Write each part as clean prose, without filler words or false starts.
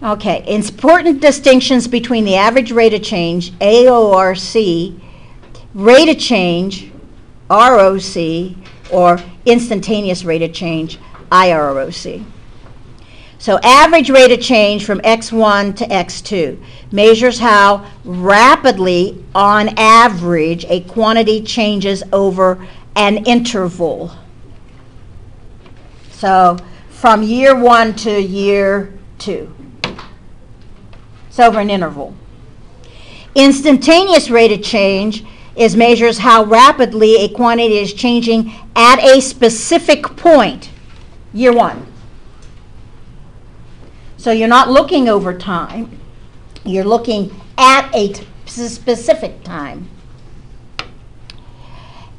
Okay, important distinctions between the average rate of change, AORC, rate of change, ROC, or instantaneous rate of change, IROC. So average rate of change from X1 to X2 measures how rapidly, on average, a quantity changes over an interval. So from year 1 to year 2. It's over an interval. Instantaneous rate of change measures how rapidly a quantity is changing at a specific point, year 1. So you're not looking over time, you're looking at a specific time.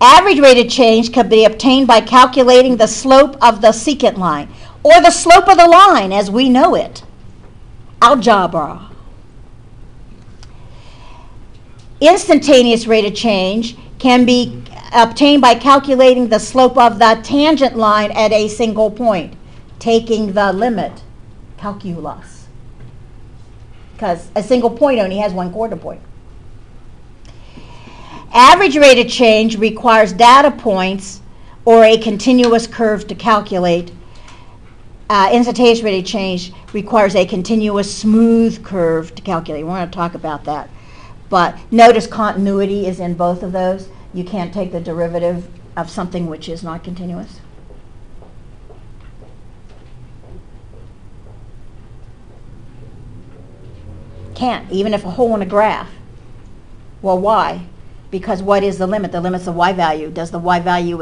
Average rate of change can be obtained by calculating the slope of the secant line, or the slope of the line as we know it. Algebra. Instantaneous rate of change can be obtained by calculating the slope of the tangent line at a single point, taking the limit calculus. Because a single point only has one quarter point. Average rate of change requires data points or a continuous curve to calculate. Instantaneous rate of change requires a continuous smooth curve to calculate. We want to talk about that. But notice continuity is in both of those. You can't take the derivative of something which is not continuous. Can't, even if a hole in a graph. Well, why? Because what is the limit? The limit's the y value. Does the y value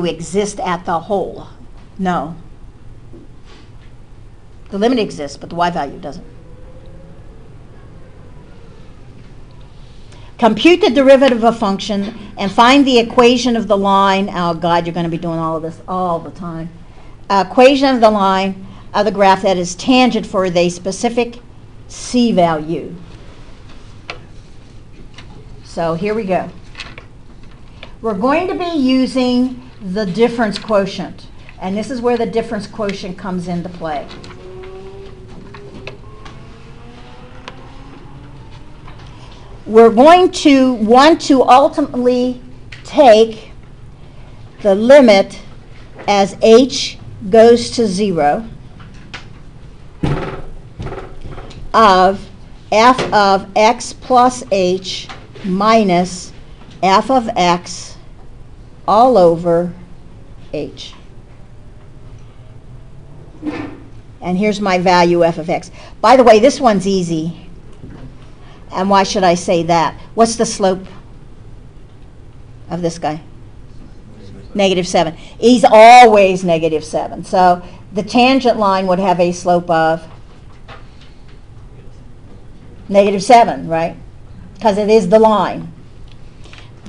exist at the hole? No. The limit exists, but the y value doesn't. Compute the derivative of a function and find the equation of the line. Oh God, you're going to be doing all of this all the time. Equation of the line of the graph that is tangent for the specific c value. So here we go. We're going to be using the difference quotient, and this is where the difference quotient comes into play. We're going to want to ultimately take the limit as h goes to 0 of f of x plus h minus f of x all over h. And here's my value f of x. By the way, this one's easy. And why should I say that? What's the slope of this guy? -7. He's always -7. So the tangent line would have a slope of -7, right? Because it is the line.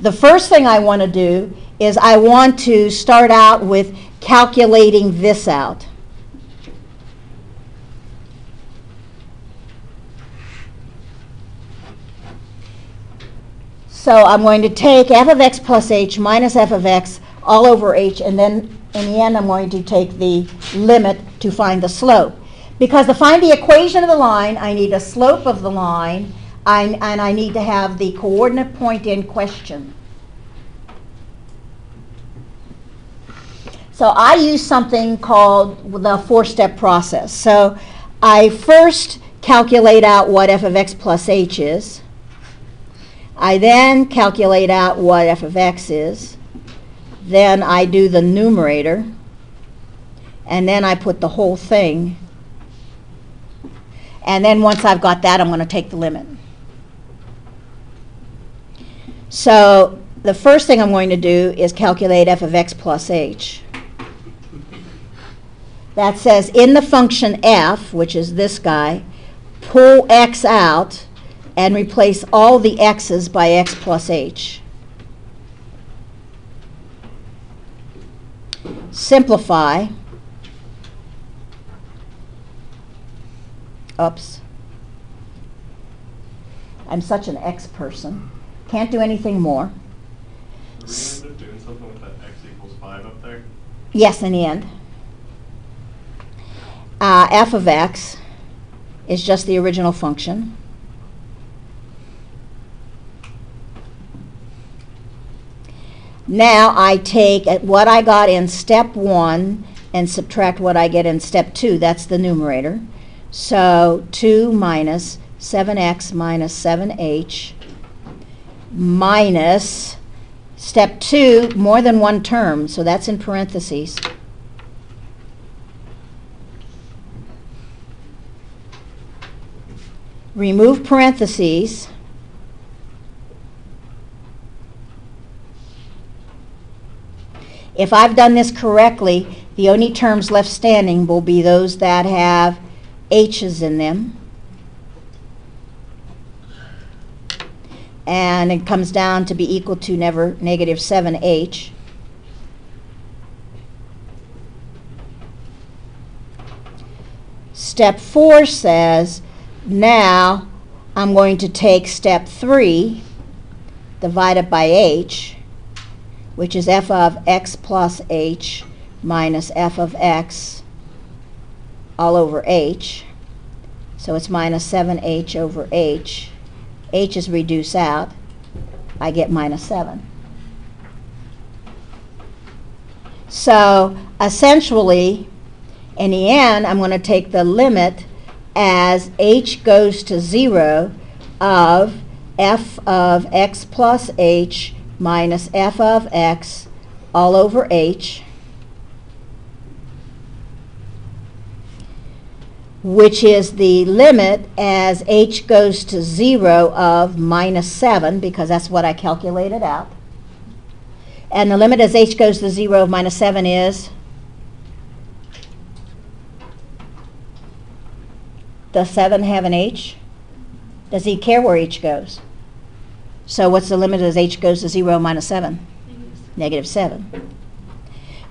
The first thing I want to do is I want to start out with calculating this out. So I'm going to take f of x plus h minus f of x all over h, and then in the end I'm going to take the limit to find the slope. Because to find the equation of the line, I need a slope of the line, and I need to have the coordinate point in question. So I use something called the four-step process. So I first calculate out what f of x plus h is. I then calculate out what f of x is. Then I do the numerator. And then I put the whole thing. And then once I've got that, I'm going to take the limit. So the first thing I'm going to do is calculate f of x plus h. That says in the function f, which is this guy, pull x out and replace all the x's by x plus h. Simplify. Oops. I'm such an x person. Can't do anything more. Are we going to end up doing something with that x equals 5 up there? Yes, in the end. f of x is just the original function. Now I take what I got in step 1 and subtract what I get in step 2. That's the numerator. So 2 minus 7x minus 7h minus step 2, more than one term, so that's in parentheses. Remove parentheses. If I've done this correctly, the only terms left standing will be those that have h's in them. And it comes down to be equal to negative 7h. Step 4 says, now I'm going to take step 3 divided by h, which is f of x plus h minus f of x all over h. So it's minus 7h over h. H is reduced out. I get minus 7. So essentially, in the end, I'm going to take the limit as h goes to 0 of f of x plus h minus f of x all over h, which is the limit as h goes to 0 of minus 7, because that's what I calculated out. And the limit as h goes to 0 of minus 7 is? Does 7 have an h? Does he care where h goes? So what's the limit as h goes to 0 minus 7? Negative 7.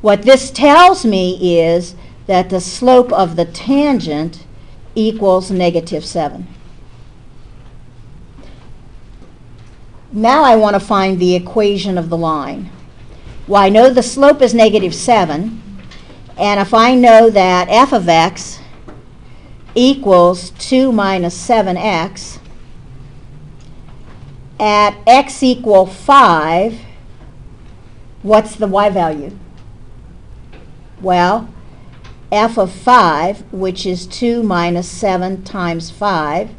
What this tells me is that the slope of the tangent equals negative 7. Now I want to find the equation of the line. Well, I know the slope is negative 7, and if I know that f of x equals 2 minus 7x, at x equal 5, what's the y value? Well, f of 5, which is 2 minus 7 times 5,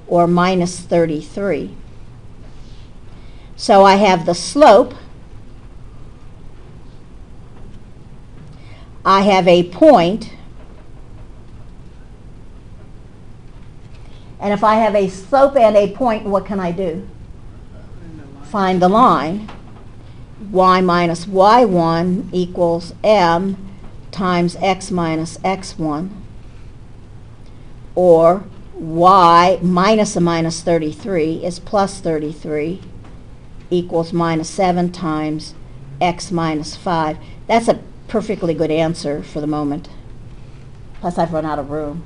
or minus 33. So I have the slope, I have a point, and if I have a slope and a point, what can I do? Find the line. Y minus y1 equals m times x minus x1, or y minus a minus 33 is plus 33 equals minus 7 times x minus 5. That's a perfectly good answer for the moment. Plus I've run out of room.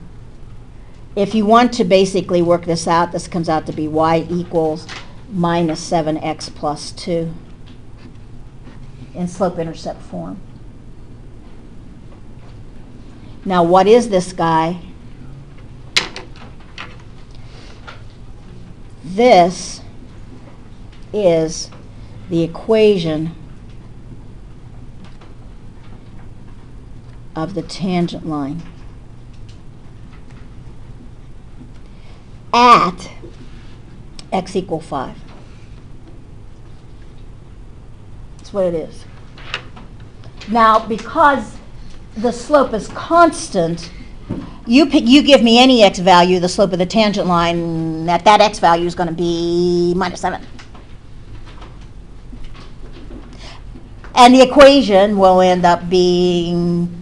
If you want to basically work this out, this comes out to be y equals minus 7x plus 2 in slope-intercept form. Now what is this guy? This is the equation of the tangent line at x equal 5. That's what it is. Now, because the slope is constant, you give me any x value, the slope of the tangent line at that x value is going to be minus 7. And the equation will end up being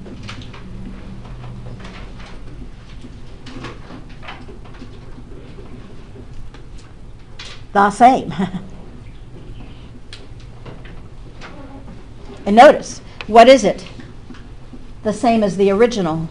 the same. And notice, what is it? The same as the original.